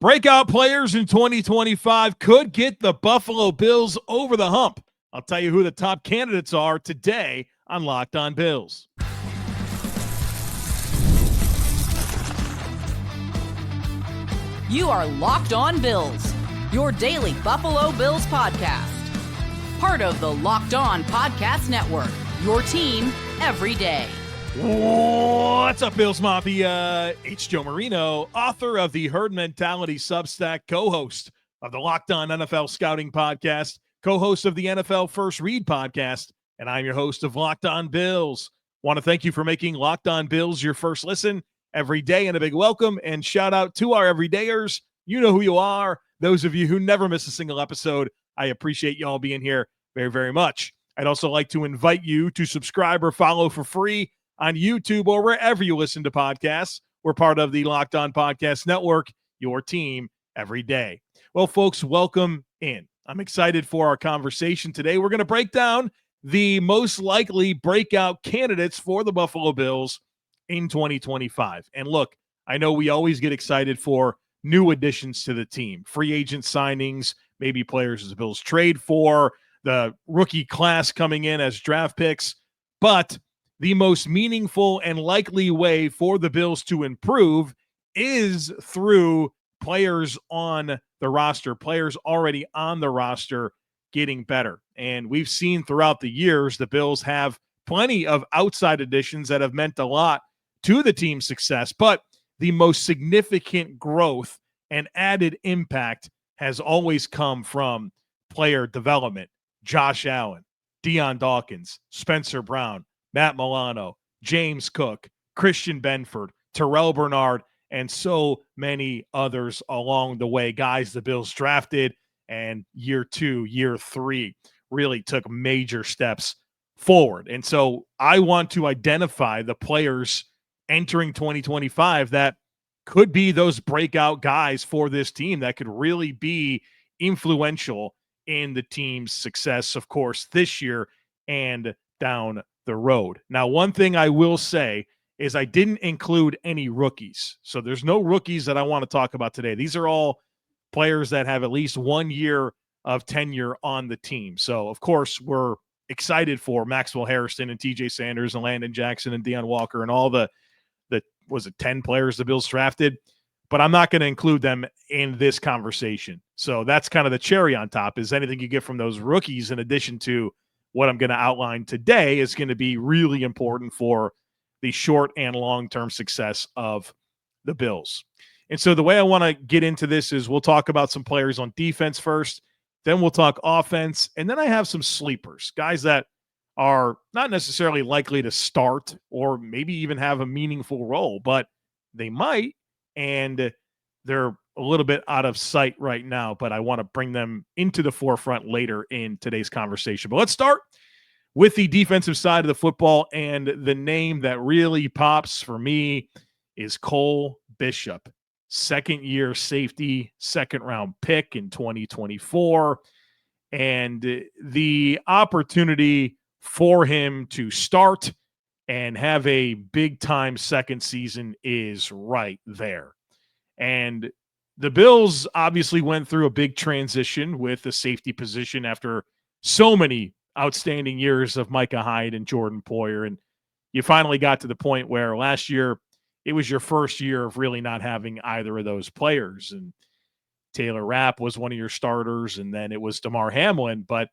Breakout players in 2025 could get the Buffalo Bills over the hump. I'll tell you who the top candidates are today on Locked On Bills. You are Locked On Bills, your daily Buffalo Bills podcast. Part of the Locked On Podcast Network, your team every day. What's up, Bills Mafia? It's Joe Marino, author of the Herd Mentality Substack, co-host of the Locked On NFL Scouting Podcast, co-host of the NFL First Read Podcast, and I'm your host of Locked On Bills. Want to thank you for making Locked On Bills your first listen every day, and a big welcome and shout out to our everydayers. You know who you are. Those of you who never miss a single episode, I appreciate you all being here very, very much. I'd also like to invite you to subscribe or follow for free on YouTube or wherever you listen to podcasts. We're part of the Locked On Podcast Network, your team every day. Well, folks, welcome in. I'm excited for our conversation today. We're going to break down the most likely breakout candidates for the Buffalo Bills in 2025. And look, I know we always get excited for new additions to the team, free agent signings, maybe players the Bills trade for, the rookie class coming in as draft picks, but the most meaningful and likely way for the Bills to improve is through players on the roster, players already on the roster getting better. And we've seen throughout the years the Bills have plenty of outside additions that have meant a lot to the team's success, but the most significant growth and added impact has always come from player development. Josh Allen, Deion Dawkins, Spencer Brown, Matt Milano, James Cook, Christian Benford, Terrell Bernard, and so many others along the way. Guys the Bills drafted and year 2, year 3 really took major steps forward. And so I want to identify the players entering 2025 that could be those breakout guys for this team that could really be influential in the team's success, of course, this year and down the road. Now, one thing I will say is I didn't include any rookies. So there's no rookies that I want to talk about today. These are all players that have at least 1 year of tenure on the team. So, of course, we're excited for Maxwell Harrison and TJ Sanders and Landon Jackson and Deion Walker and all the 10 players the Bills drafted, but I'm not going to include them in this conversation. So that's kind of the cherry on top, is anything you get from those rookies in addition to what I'm going to outline today is going to be really important for the short and long-term success of the Bills. And so the way I want to get into this is we'll talk about some players on defense first, then we'll talk offense, and then I have some sleepers, guys that are not necessarily likely to start or maybe even have a meaningful role, but they might, and they're a little bit out of sight right now, but I want to bring them into the forefront later in today's conversation. But let's start with the defensive side of the football, and the name that really pops for me is Cole Bishop, second-year safety, second-round pick in 2024, and the opportunity for him to start and have a big-time second season is right there. And the Bills obviously went through a big transition with the safety position after so many outstanding years of Micah Hyde and Jordan Poyer. And you finally got to the point where last year it was your first year of really not having either of those players. And Taylor Rapp was one of your starters, and then it was DeMar Hamlin. But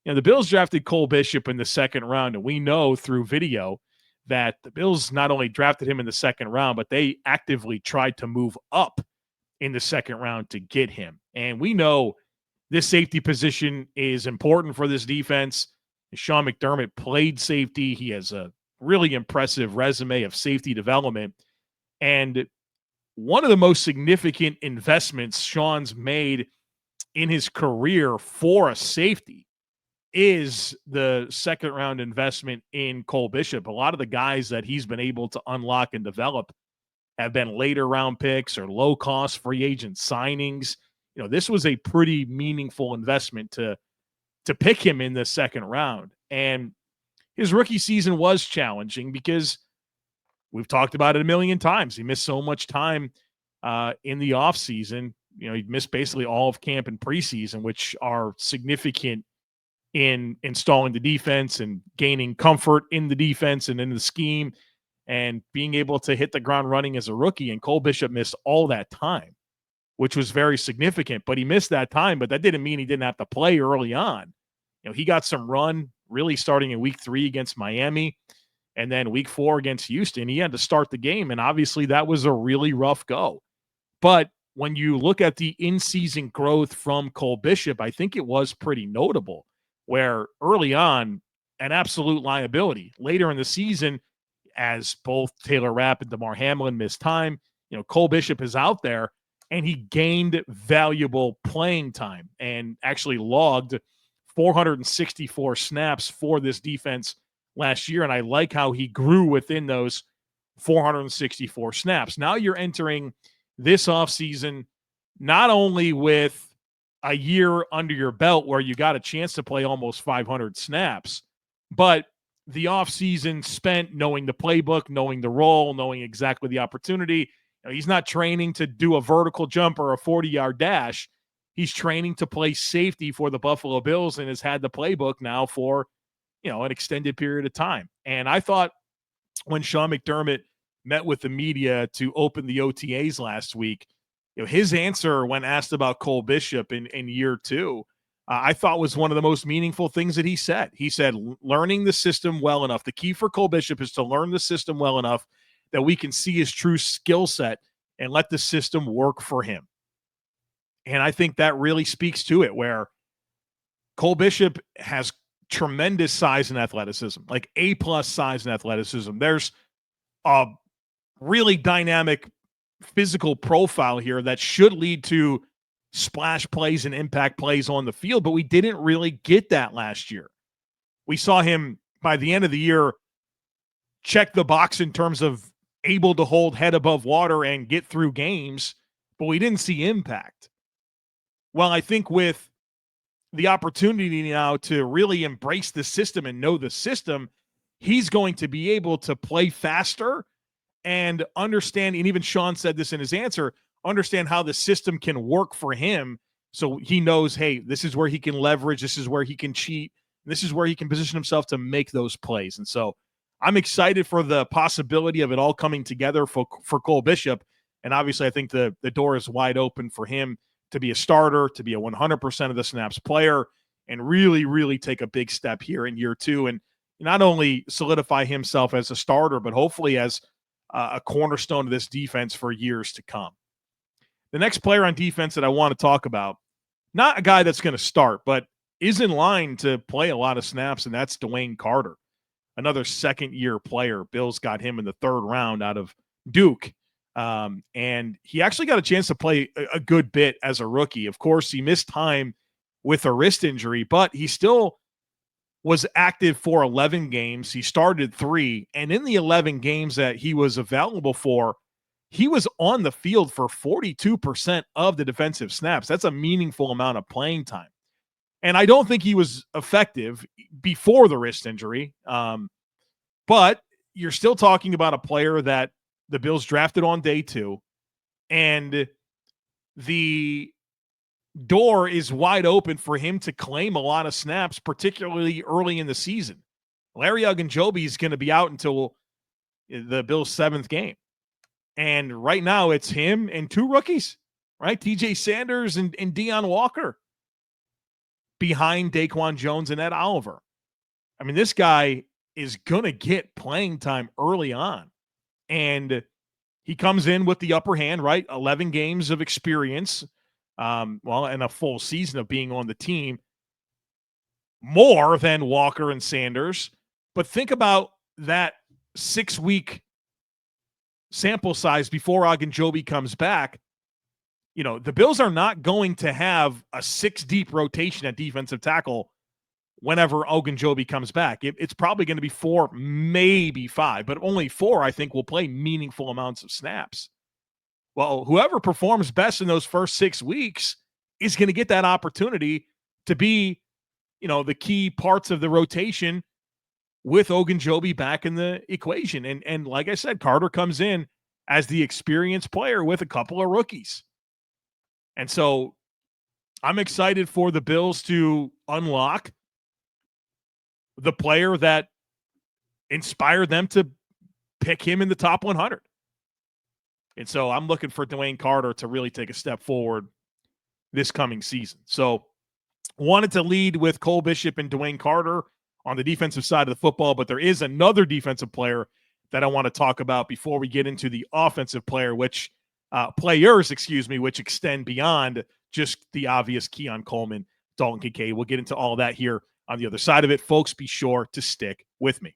the Bills drafted Cole Bishop in the second round, and we know through video that the Bills not only drafted him in the second round, but they actively tried to move up in the second round to get him. And we know this safety position is important for this defense. Sean McDermott played safety. He has a really impressive resume of safety development. And one of the most significant investments Sean's made in his career for a safety is the second round investment in Cole Bishop. A lot of the guys that he's been able to unlock and develop have been later round picks or low cost free agent signings. This was a pretty meaningful investment to pick him in the second round. And his rookie season was challenging because we've talked about it a million times. He missed so much time in the offseason he missed basically all of camp and preseason, which are significant in installing the defense and gaining comfort in the defense and in the scheme and being able to hit the ground running as a rookie. And Cole Bishop missed all that time, which was very significant. But he missed that time, but that didn't mean he didn't have to play early on. He got some run really starting in week 3 against Miami, and then week 4 against Houston. He had to start the game, and obviously that was a really rough go. But when you look at the in-season growth from Cole Bishop, I think it was pretty notable, where early on, an absolute liability. Later in the season, as both Taylor Rapp and DeMar Hamlin missed time, Cole Bishop is out there, and he gained valuable playing time and actually logged 464 snaps for this defense last year. And I like how he grew within those 464 snaps. Now you're entering this offseason not only with a year under your belt where you got a chance to play almost 500 snaps, but the offseason spent knowing the playbook, knowing the role, knowing exactly the opportunity. He's not training to do a vertical jump or a 40-yard dash. He's training to play safety for the Buffalo Bills and has had the playbook now for, an extended period of time. And I thought when Sean McDermott met with the media to open the OTAs last week, his answer when asked about Cole Bishop in year 2, I thought was one of the most meaningful things that he said. He said, learning the system well enough. The key for Cole Bishop is to learn the system well enough that we can see his true skill set and let the system work for him. And I think that really speaks to it, where Cole Bishop has tremendous size and athleticism, like A+ size and athleticism. There's a really dynamic physical profile here that should lead to splash plays and impact plays on the field, but we didn't really get that last year. We saw him by the end of the year check the box in terms of able to hold head above water and get through games, but we didn't see impact. Well, I think with the opportunity now to really embrace the system and know the system, he's going to be able to play faster and understand, and even Sean said this in his answer, understand how the system can work for him. So he knows, hey, this is where he can leverage, this is where he can cheat, this is where he can position himself to make those plays. And so I'm excited for the possibility of it all coming together for Cole Bishop. And obviously I think the door is wide open for him to be a starter, to be a 100% of the snaps player, and really, really take a big step here in year 2 and not only solidify himself as a starter, but hopefully as a cornerstone of this defense for years to come. The next player on defense that I want to talk about, not a guy that's going to start, but is in line to play a lot of snaps, and that's Dwayne Carter, another second-year player. Bills got him in the 3rd round out of Duke. And he actually got a chance to play a good bit as a rookie. Of course, he missed time with a wrist injury, but he still was active for 11 games. He started 3, and in the 11 games that he was available for, he was on the field for 42% of the defensive snaps. That's a meaningful amount of playing time. And I don't think he was effective before the wrist injury. But you're still talking about a player that the Bills drafted on day 2, and the door is wide open for him to claim a lot of snaps, particularly early in the season. Larry Ogunjobi is going to be out until the Bills' 7th game. And right now it's him and 2 rookies, right? TJ Sanders and Deion Walker behind Daquan Jones and Ed Oliver. I mean, this guy is going to get playing time early on. And he comes in with the upper hand, right? 11 games of experience, and a full season of being on the team, more than Walker and Sanders. But think about that 6-week sample size before Ogunjobi comes back. The Bills are not going to have a 6-deep rotation at defensive tackle whenever Ogunjobi comes back. It's probably going to be 4, maybe 5, but only 4, I think, will play meaningful amounts of snaps. Well, whoever performs best in those first 6 weeks is going to get that opportunity to be, the key parts of the rotation with Ogunjobi back in the equation. And like I said, Carter comes in as the experienced player with a couple of rookies. And so I'm excited for the Bills to unlock the player that inspired them to pick him in the top 100. And so I'm looking for Dwayne Carter to really take a step forward this coming season. So wanted to lead with Cole Bishop and Dwayne Carter on the defensive side of the football, but there is another defensive player that I want to talk about before we get into the offensive players, which extend beyond just the obvious Keon Coleman, Dalton Kincaid. We'll get into all that here on the other side of it. Folks, be sure to stick with me.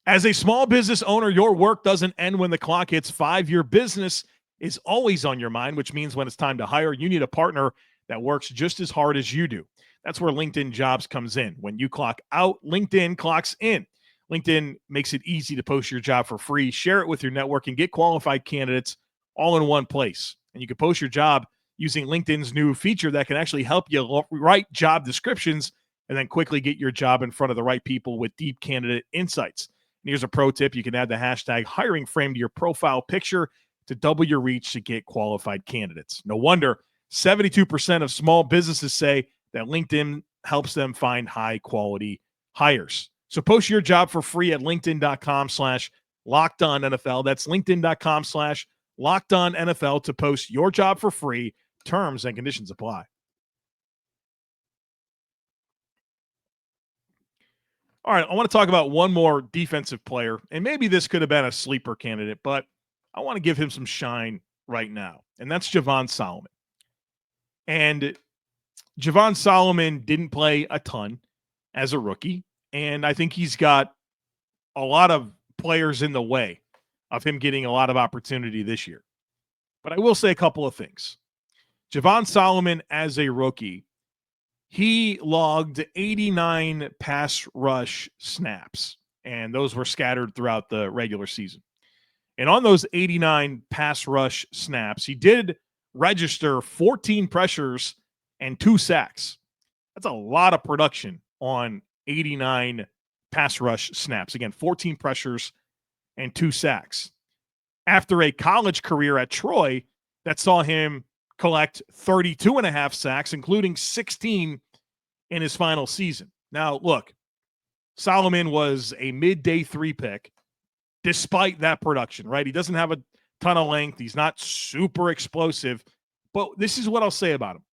As a small business owner, your work doesn't end when the clock hits 5. Your business is always on your mind, which means when it's time to hire, you need a partner that works just as hard as you do. That's where LinkedIn Jobs comes in. When you clock out, LinkedIn clocks in. LinkedIn makes it easy to post your job for free, share it with your network, and get qualified candidates all in one place. And you can post your job using LinkedIn's new feature that can actually help you write job descriptions and then quickly get your job in front of the right people with deep candidate insights. And here's a pro tip. You can add the hashtag hiring frame to your profile picture to double your reach to get qualified candidates. No wonder 72% of small businesses say that LinkedIn helps them find high quality hires. So post your job for free at linkedin.com/LockedOnNFL. That's linkedin.com/LockedOnNFL to post your job for free. Terms and conditions apply. All right, I want to talk about one more defensive player, and maybe this could have been a sleeper candidate, but I want to give him some shine right now, and that's Javon Solomon. And Javon Solomon didn't play a ton as a rookie, and I think he's got a lot of players in the way of him getting a lot of opportunity this year. But I will say a couple of things. Javon Solomon as a rookie, he logged 89 pass rush snaps, and those were scattered throughout the regular season. And on those 89 pass rush snaps, he did register 14 pressures and 2 sacks. That's a lot of production on 89 pass rush snaps. Again, 14 pressures and 2 sacks. After a college career at Troy that saw him collect 32 and a half sacks, including 16 in his final season. Now, look, Solomon was a mid-day 3 pick despite that production, right? He doesn't have a ton of length. He's not super explosive, but this is what I'll say about him.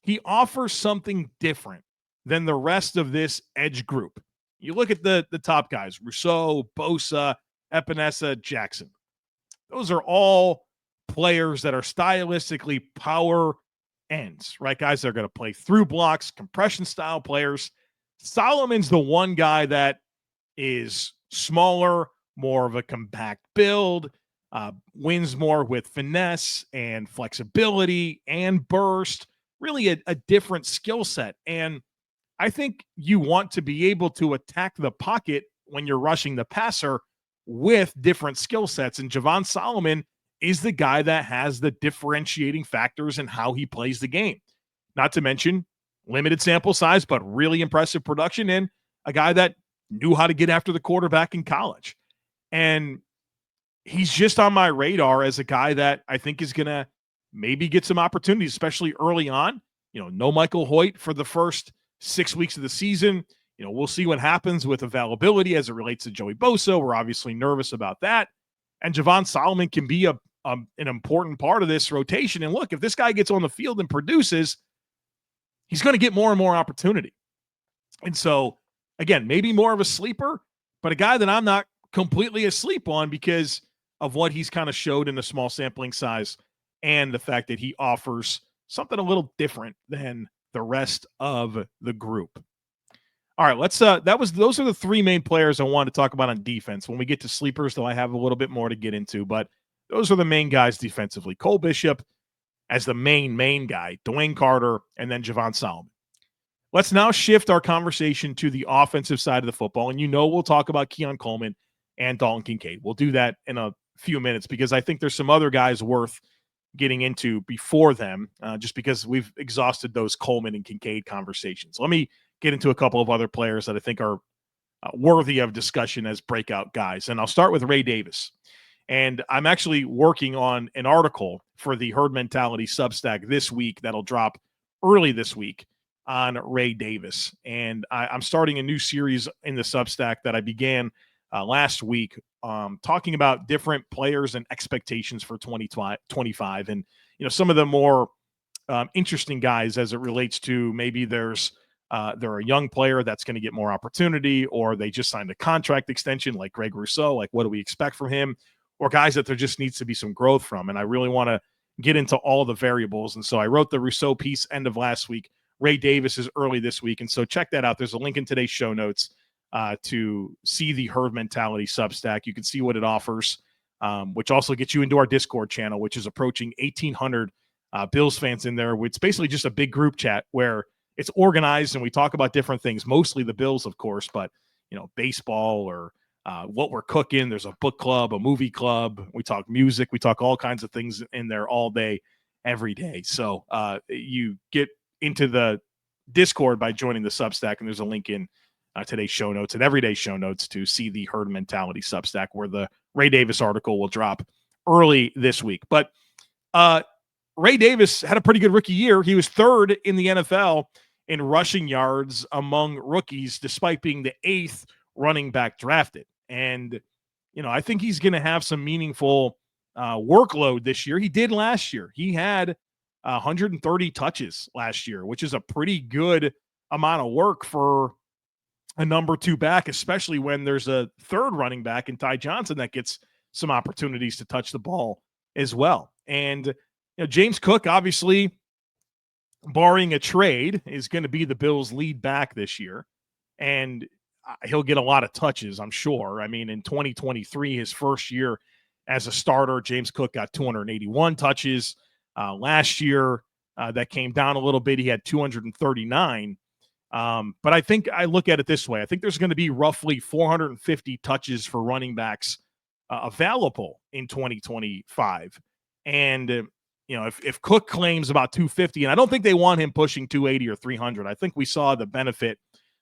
He offers something different than the rest of this edge group. You look at the top guys, Rousseau, Bosa, Epinesa, Jackson. Those are all players that are stylistically power ends, right? Guys that are going to play through blocks, compression style players. Solomon's the one guy that is smaller, more of a compact build, wins more with finesse and flexibility and burst, really a different skill set. And I think you want to be able to attack the pocket when you're rushing the passer with different skill sets. And Javon Solomon is the guy that has the differentiating factors in how he plays the game. Not to mention limited sample size, but really impressive production, and a guy that knew how to get after the quarterback in college. And he's just on my radar as a guy that I think is going to maybe get some opportunities, especially early on. No Michael Hoyt for the first 6 weeks of the season. We'll see what happens with availability as it relates to Joey Bosa. We're obviously nervous about that. And Javon Solomon can be an important part of this rotation. And look, if this guy gets on the field and produces, he's going to get more and more opportunity. And so, again, maybe more of a sleeper, but a guy that I'm not completely asleep on because of what he's kind of showed in the small sampling size and the fact that he offers something a little different than the rest of the group. All right, those are the 3 main players I wanted to talk about on defense. When we get to sleepers, though, I have a little bit more to get into, but those are the main guys defensively. Cole Bishop as the main guy, Dwayne Carter, and then Javon Solomon. Let's now shift our conversation to the offensive side of the football, and we'll talk about Keon Coleman and Dalton Kincaid. We'll do that in a few minutes because I think there's some other guys worth getting into before them, just because we've exhausted those Coleman and Kincaid conversations. Let me get into a couple of other players that I think are worthy of discussion as breakout guys. And I'll start with Ray Davis. And I'm actually working on an article for the Herd Mentality Substack this week that'll drop early this week on Ray Davis. And I'm starting a new series in the Substack that I began last week, talking about different players and expectations for 2025. And, some of the more interesting guys as it relates to maybe they're a young player that's going to get more opportunity, or they just signed a contract extension like Greg Rousseau. Like, what do we expect from him? Or guys that there just needs to be some growth from. And I really want to get into all the variables. And so I wrote the Rousseau piece end of last week. Ray Davis is early this week. And so check that out. There's a link in today's show notes to see the Herd Mentality Substack. You can see what it offers, which also gets you into our Discord channel, which is approaching 1,800 Bills fans in there. It's basically just a big group chat where it's organized and we talk about different things, mostly the Bills, of course, but, baseball or what we're cooking. There's a book club, a movie club. We talk music. We talk all kinds of things in there all day, every day. So you get into the Discord by joining the Substack, and there's a link in today's show notes and everyday show notes to see the Herd Mentality Substack, where the Ray Davis article will drop early this week. But Ray Davis had a pretty good rookie year. He was third in the NFL in rushing yards among rookies, despite being the 8th running back drafted. And, I think he's going to have some meaningful workload this year. He did last year. He had 130 touches last year, which is a pretty good amount of work for a number 2 back, especially when there's a third running back in Ty Johnson that gets some opportunities to touch the ball as well. And, James Cook, obviously, barring a trade, is going to be the Bills' lead back this year. And he'll get a lot of touches, I'm sure. I mean, in 2023, his first year as a starter, James Cook got 281 touches. Last year, that came down a little bit. He had 239. But I think I look at it this way. I think there's going to be roughly 450 touches for running backs available in 2025. And, if Cook claims about 250, and I don't think they want him pushing 280 or 300. I think we saw the benefit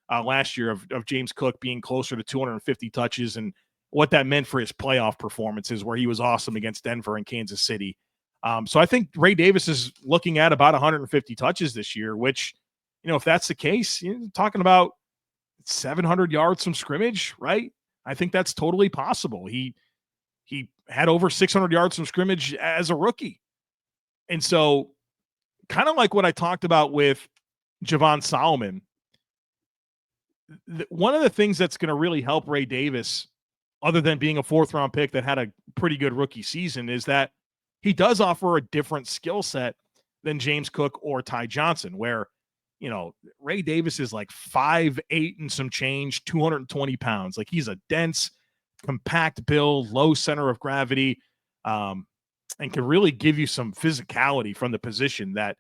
last year of James Cook being closer to 250 touches and what that meant for his playoff performances, where he was awesome against Denver and Kansas City. So I think Ray Davis is looking at about 150 touches this year, which, if that's the case, you're talking about 700 yards from scrimmage, right? I think that's totally possible. He had over 600 yards from scrimmage as a rookie. And so kind of like what I talked about with Javon Solomon, one of the things that's going to really help Ray Davis, other than being a 4th-round pick that had a pretty good rookie season, is that he does offer a different skill set than James Cook or Ty Johnson, where, Ray Davis is like 5'8" and some change, 220 pounds. Like, he's a dense, compact build, low center of gravity, and can really give you some physicality from the position that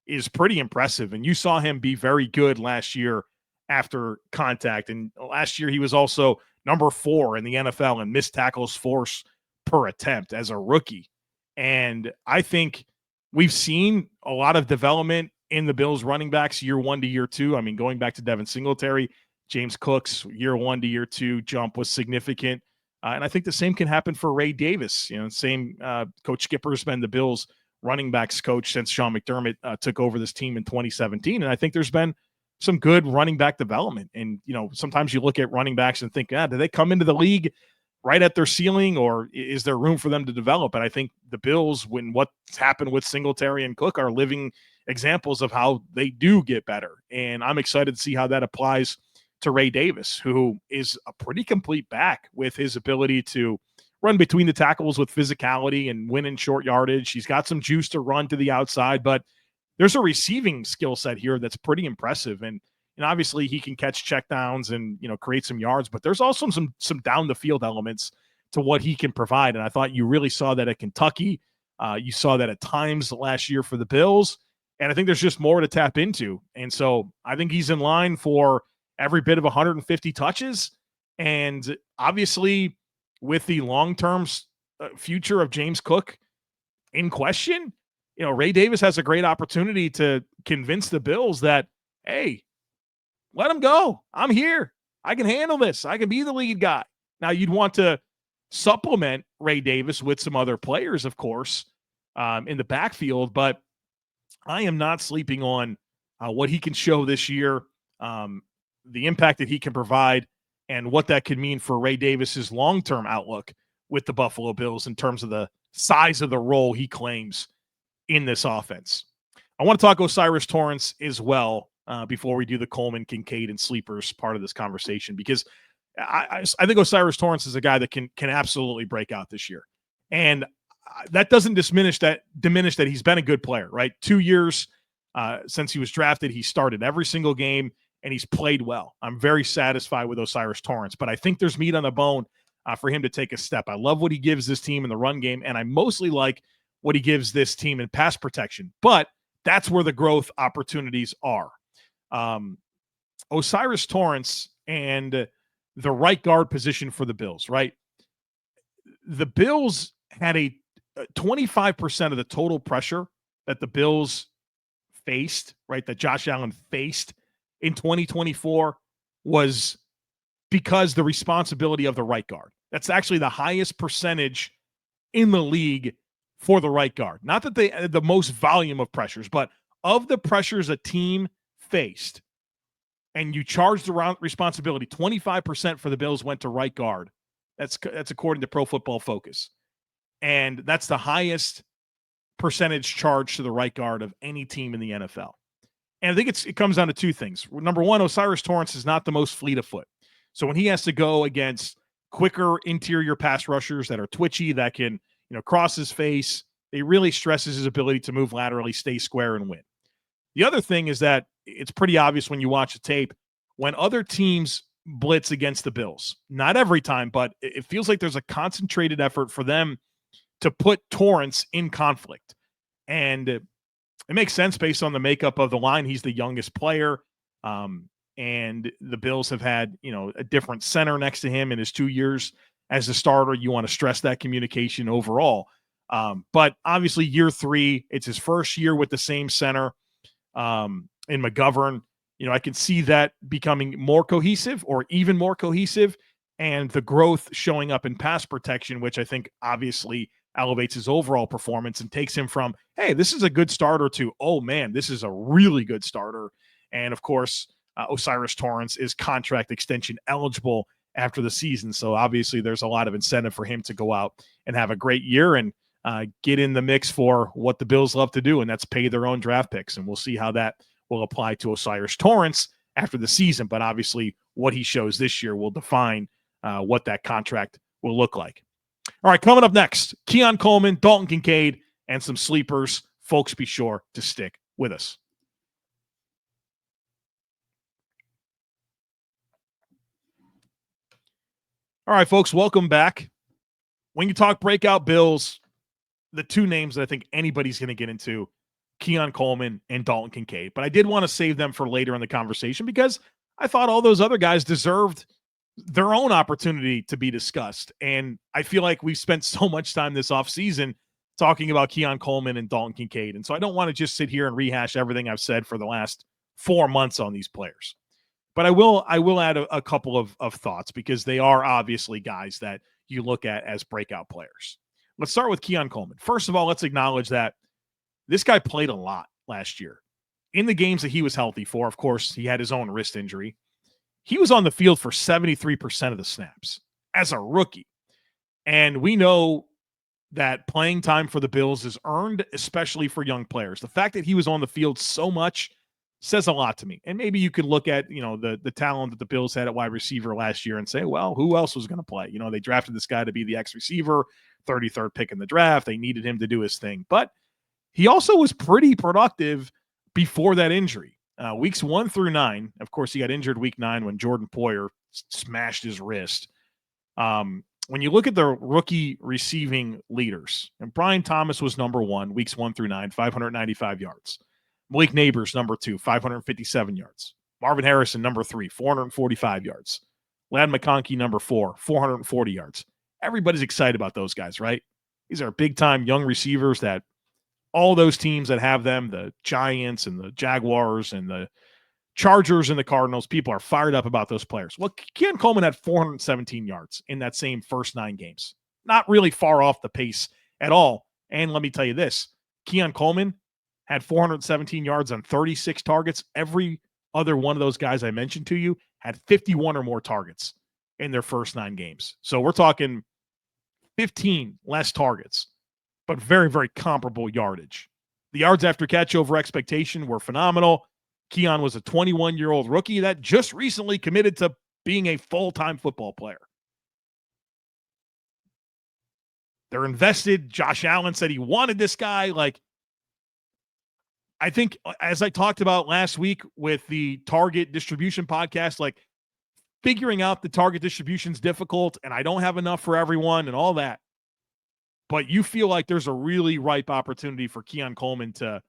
is pretty impressive. And you saw him be very good last year after contact. And last year he was also number 4 in the NFL in missed tackles force per attempt as a rookie. And I think we've seen a lot of development in the Bills running backs year 1 to year 2. I mean, going back to Devin Singletary, James Cook's year 1 to year 2 jump was significant. And I think the same can happen for Ray Davis. Same Coach Skipper's been the Bills running backs coach since Sean McDermott took over this team in 2017. And I think there's been some good running back development. And, sometimes you look at running backs and think, do they come into the league right at their ceiling, or is there room for them to develop? And I think the Bills, when what's happened with Singletary and Cook, are living examples of how they do get better. And I'm excited to see how that applies to Ray Davis, who is a pretty complete back with his ability to run between the tackles with physicality and win in short yardage. He's got some juice to run to the outside, but there's a receiving skill set here that's pretty impressive. And obviously he can catch checkdowns and, create some yards, but there's also some down the field elements to what he can provide. And I thought you really saw that at Kentucky. You saw that at times last year for the Bills. And I think there's just more to tap into. And so I think he's in line for every bit of 150 touches. And obviously with the long-term future of James Cook in question, Ray Davis has a great opportunity to convince the Bills that, hey, let him go. I'm here. I can handle this. I can be the lead guy. Now, you'd want to supplement Ray Davis with some other players, of course, in the backfield. But I am not sleeping on what he can show this year, the impact that he can provide, and what that could mean for Ray Davis's long-term outlook with the Buffalo Bills in terms of the size of the role he claims in this offense. I want to talk O'Cyrus Torrence as well before we do the Coleman, Kincaid, and sleepers part of this conversation, because I think O'Cyrus Torrence is a guy that can absolutely break out this year. And that doesn't diminish that he's been a good player, right? 2 years since he was drafted, he started every single game, and he's played well. I'm very satisfied with O'Cyrus Torrence, but I think there's meat on the bone for him to take a step. I love what he gives this team in the run game, and I mostly like what he gives this team in pass protection. But that's where the growth opportunities are. O'Cyrus Torrence and the right guard position for the Bills, right? The Bills had a 25% of the total pressure that the Bills faced, right, that Josh Allen faced in 2024 was because the responsibility of the right guard. That's actually the highest percentage in the league for the right guard. Not that they had the most volume of pressures, but of the pressures a team faced, and you charged around responsibility, 25% for the Bills went to right guard. That's according to Pro Football Focus. And that's the highest percentage charge to the right guard of any team in the NFL. And I think it comes down to two things. Number one, O'Cyrus Torrence is not the most fleet of foot. So when he has to go against quicker interior pass rushers that are twitchy, that can, cross his face, it really stresses his ability to move laterally, stay square, and win. The other thing is that it's pretty obvious when you watch the tape, when other teams blitz against the Bills, not every time, but it feels like there's a concentrated effort for them to put Torrence in conflict. And it makes sense based on the makeup of the line. He's the youngest player. And the Bills have had, a different center next to him in his 2 years as a starter. You want to stress that communication overall. But obviously year 3, it's his first year with the same center in McGovern. I can see that becoming more cohesive or even more cohesive, and the growth showing up in pass protection, which I think obviously elevates his overall performance and takes him from, hey, this is a good starter to, oh man, this is a really good starter. And of course, O'Cyrus Torrence is contract extension eligible after the season. So obviously there's a lot of incentive for him to go out and have a great year and get in the mix for what the Bills love to do, and that's pay their own draft picks. And we'll see how that will apply to O'Cyrus Torrence after the season. But obviously what he shows this year will define what that contract will look like. All right, coming up next, Keon Coleman, Dalton Kincaid, and some sleepers. Folks, be sure to stick with us. All right, folks, welcome back. When you talk breakout Bills, the two names that I think anybody's going to get into, Keon Coleman and Dalton Kincaid. But I did want to save them for later in the conversation because I thought all those other guys deserved their own opportunity to be discussed. And I feel like we've spent so much time this offseason talking about Keon Coleman and Dalton Kincaid. And so I don't want to just sit here and rehash everything I've said for the last 4 months on these players. But I will add a couple of thoughts because they are obviously guys that you look at as breakout players. Let's start with Keon Coleman. First of all, let's acknowledge that this guy played a lot last year. In the games that he was healthy for, of course, he had his own wrist injury. He was on the field for 73% of the snaps as a rookie. And we know that playing time for the Bills is earned, especially for young players. The fact that he was on the field so much says a lot to me. And maybe you could look at, the talent that the Bills had at wide receiver last year and say, well, who else was going to play? They drafted this guy to be the X receiver, 33rd pick in the draft. They needed him to do his thing. But he also was pretty productive before that injury. Weeks 1 through 9, of course, he got injured week 9 when Jordan Poyer smashed his wrist. When you look at the rookie receiving leaders, and Brian Thomas was number 1, weeks 1 through 9, 595 yards. Malik Neighbors, number 2, 557 yards. Marvin Harrison, number 3, 445 yards. Ladd McConkey, number 4, 440 yards. Everybody's excited about those guys, right? These are big-time young receivers that all those teams that have them, the Giants and the Jaguars and the Chargers and the Cardinals, people are fired up about those players. Well, Keon Coleman had 417 yards in that same first 9 games. Not really far off the pace at all. And let me tell you this, Keon Coleman had 417 yards on 36 targets. Every other one of those guys I mentioned to you had 51 or more targets in their first 9 games. So we're talking 15 less targets, but very, very comparable yardage. The yards after catch over expectation were phenomenal. Keon was a 21-year-old rookie that just recently committed to being a full-time football player. They're invested. Josh Allen said he wanted this guy. Like, I think, as I talked about last week with the target distribution podcast, like, figuring out the target distribution is difficult, and I don't have enough for everyone and all that. But you feel like there's a really ripe opportunity for Keon Coleman to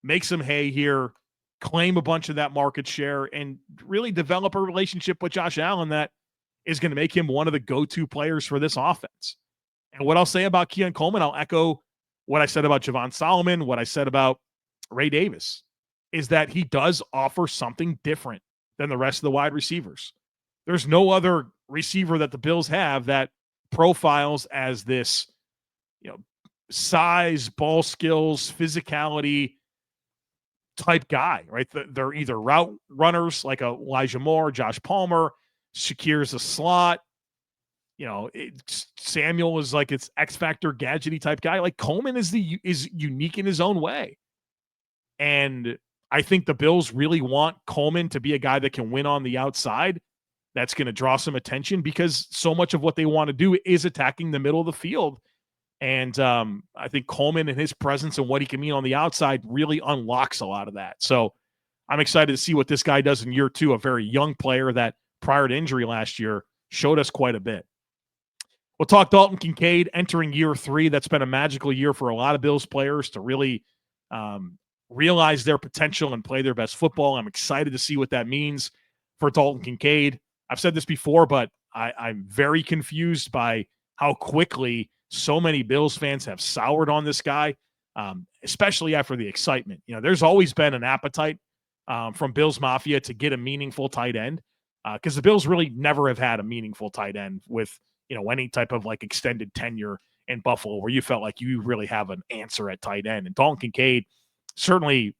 make some hay here, claim a bunch of that market share, and really develop a relationship with Josh Allen that is going to make him one of the go-to players for this offense. And what I'll say about Keon Coleman, I'll echo what I said about Javon Solomon, what I said about Ray Davis, is that he does offer something different than the rest of the wide receivers. There's no other receiver that the Bills have that profiles as this, size, ball skills, physicality type guy, right? They're either route runners like Elijah Moore, Josh Palmer, Shakir's a slot. Samuel is like its X Factor gadgety type guy. Like, Coleman is unique in his own way. And I think the Bills really want Coleman to be a guy that can win on the outside. That's going to draw some attention because so much of what they want to do is attacking the middle of the field. And I think Coleman and his presence and what he can mean on the outside really unlocks a lot of that. So I'm excited to see what this guy does in year 2, a very young player that prior to injury last year showed us quite a bit. We'll talk Dalton Kincaid entering year 3. That's been a magical year for a lot of Bills players to really realize their potential and play their best football. I'm excited to see what that means for Dalton Kincaid. I've said this before, but I'm very confused by how quickly so many Bills fans have soured on this guy, especially after the excitement. There's always been an appetite from Bills Mafia to get a meaningful tight end because the Bills really never have had a meaningful tight end with, any type of like extended tenure in Buffalo where you felt like you really have an answer at tight end. And Dalton Kincaid certainly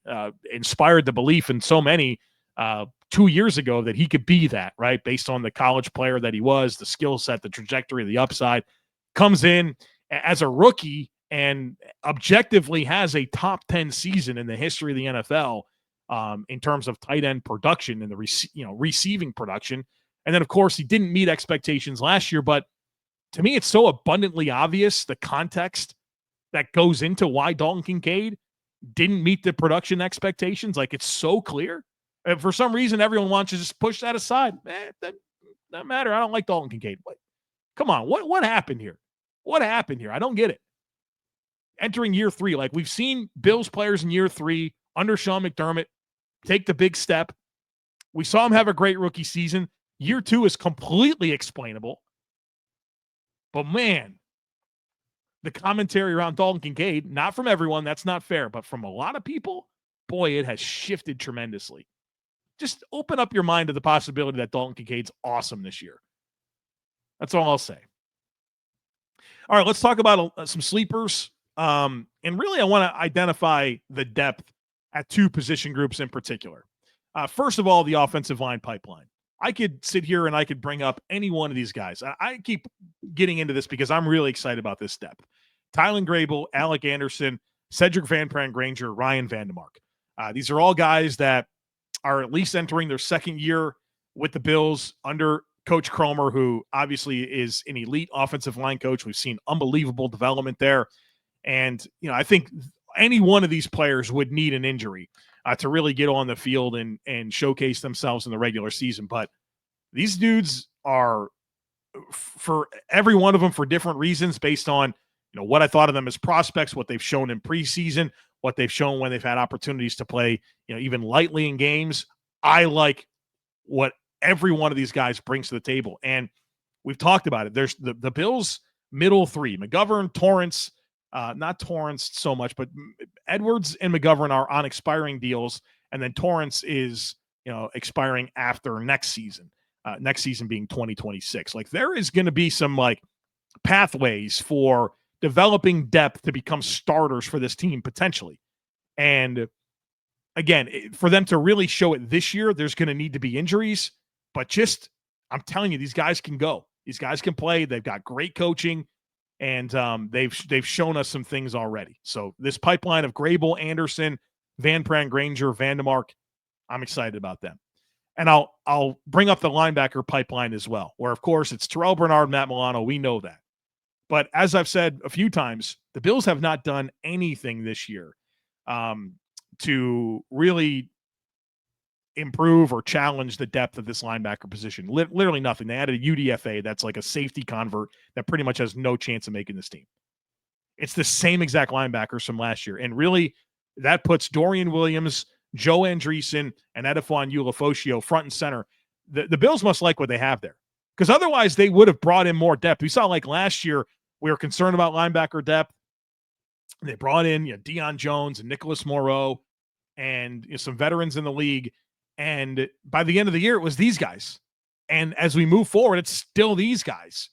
inspired the belief in so many 2 years ago that he could be that, right? Based on the college player that he was, the skill set, the trajectory, the upside. Comes in as a rookie and objectively has a top 10 season in the history of the NFL in terms of tight end production and the receiving production. And then, of course, he didn't meet expectations last year. But to me, it's so abundantly obvious the context that goes into why Dalton Kincaid didn't meet the production expectations. Like, it's so clear. And for some reason, everyone wants to just push that aside. That doesn't matter. I don't like Dalton Kincaid. Come on, what happened here? What happened here? I don't get it. Entering year 3, like we've seen Bills players in year 3 under Sean McDermott take the big step. We saw him have a great rookie season. Year 2 is completely explainable. But man, the commentary around Dalton Kincaid, not from everyone, that's not fair, but from a lot of people, boy, it has shifted tremendously. Just open up your mind to the possibility that Dalton Kincaid's awesome this year. That's all I'll say. All right, let's talk about some sleepers. And really, I want to identify the depth at 2 position groups in particular. First of all, the offensive line pipeline. I could sit here and I could bring up any one of these guys. I keep getting into this because I'm really excited about this depth. Tylen Grable, Alec Anderson, Cedric Van Pran Granger, Ryan Vandemark. These are all guys that are at least entering their second year with the Bills under Coach Cromer, who obviously is an elite offensive line coach. We've seen unbelievable development there. And, I think any one of these players would need an injury to really get on the field and showcase themselves in the regular season. But these dudes are, for every one of them, for different reasons based on, what I thought of them as prospects, what they've shown in preseason, what they've shown when they've had opportunities to play, even lightly in games. I like what every one of these guys brings to the table. And we've talked about it. There's the Bills' middle 3, McGovern, Torrance, not Torrance so much, but Edwards and McGovern are on expiring deals. And then Torrance is, expiring after next season being 2026. Like, there is going to be some like pathways for developing depth to become starters for this team potentially. And again, for them to really show it this year, there's going to need to be injuries, but I'm telling you, these guys can go. These guys can play. They've got great coaching, and they've shown us some things already. So this pipeline of Grable, Anderson, Van Pran, Granger, Vandemark, I'm excited about them. And I'll bring up the linebacker pipeline as well, where, of course, it's Terrell Bernard, Matt Milano. We know that. But as I've said a few times, the Bills have not done anything this year to really improve or challenge the depth of this linebacker position. Literally nothing. They added a UDFA that's like a safety convert that pretty much has no chance of making this team. It's the same exact linebackers from last year. And really, that puts Dorian Williams, Joe Andreessen, and Edifon Ulofoshio front and center. The Bills must like what they have there, because otherwise they would have brought in more depth. We saw like last year, we were concerned about linebacker depth. They brought in Deion Jones and Nicholas Moreau and some veterans in the league. And by the end of the year, it was these guys. And as we move forward, it's still these guys.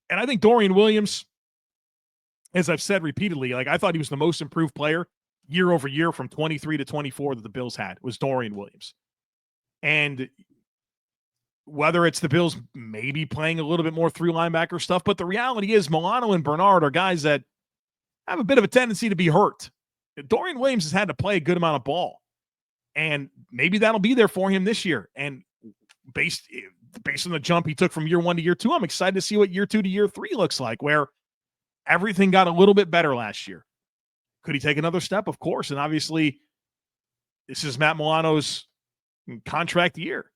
And I think Dorian Williams, as I've said repeatedly, like, I thought he was the most improved player year over year from 23 to 24 that the Bills had, was Dorian Williams. And whether it's the Bills maybe playing a little bit more through linebacker stuff, but the reality is Milano and Bernard are guys that have a bit of a tendency to be hurt. Dorian Williams has had to play a good amount of ball, and maybe that'll be there for him this year. And based on the jump he took from year 1 to year 2, I'm excited to see what year 2 to year 3 looks like, where everything got a little bit better last year. Could he take another step? Of course. And obviously, this is Matt Milano's contract year.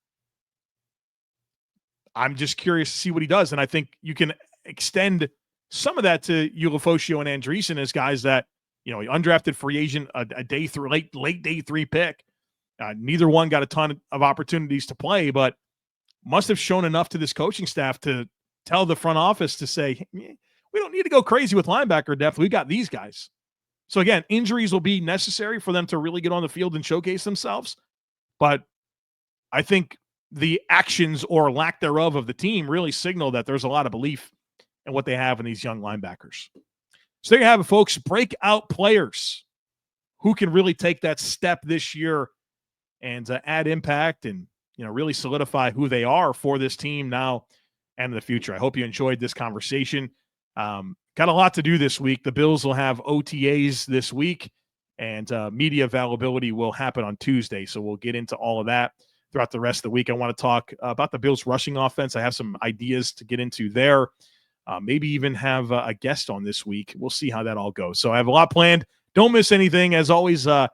I'm just curious to see what he does. And I think you can extend some of that to Ulofoshio and Andreessen as guys that, undrafted free agent, a day through late day 3 pick. Neither one got a ton of opportunities to play, but must have shown enough to this coaching staff to tell the front office to say, we don't need to go crazy with linebacker depth. We got these guys. So again, injuries will be necessary for them to really get on the field and showcase themselves. But I think the actions or lack thereof of the team really signal that there's a lot of belief in what they have in these young linebackers. So there you have it, folks. Breakout players who can really take that step this year and add impact and really solidify who they are for this team now and in the future. I hope you enjoyed this conversation. Got a lot to do this week. The Bills will have OTAs this week, and media availability will happen on Tuesday. So we'll get into all of that throughout the rest of the week. I want to talk about the Bills rushing offense. I have some ideas to get into there. Maybe even have a guest on this week. We'll see how that all goes. So I have a lot planned. Don't miss anything. As always, I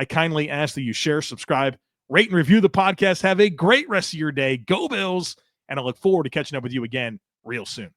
kindly ask that you share, subscribe, rate, and review the podcast. Have a great rest of your day. Go Bills, and I look forward to catching up with you again real soon.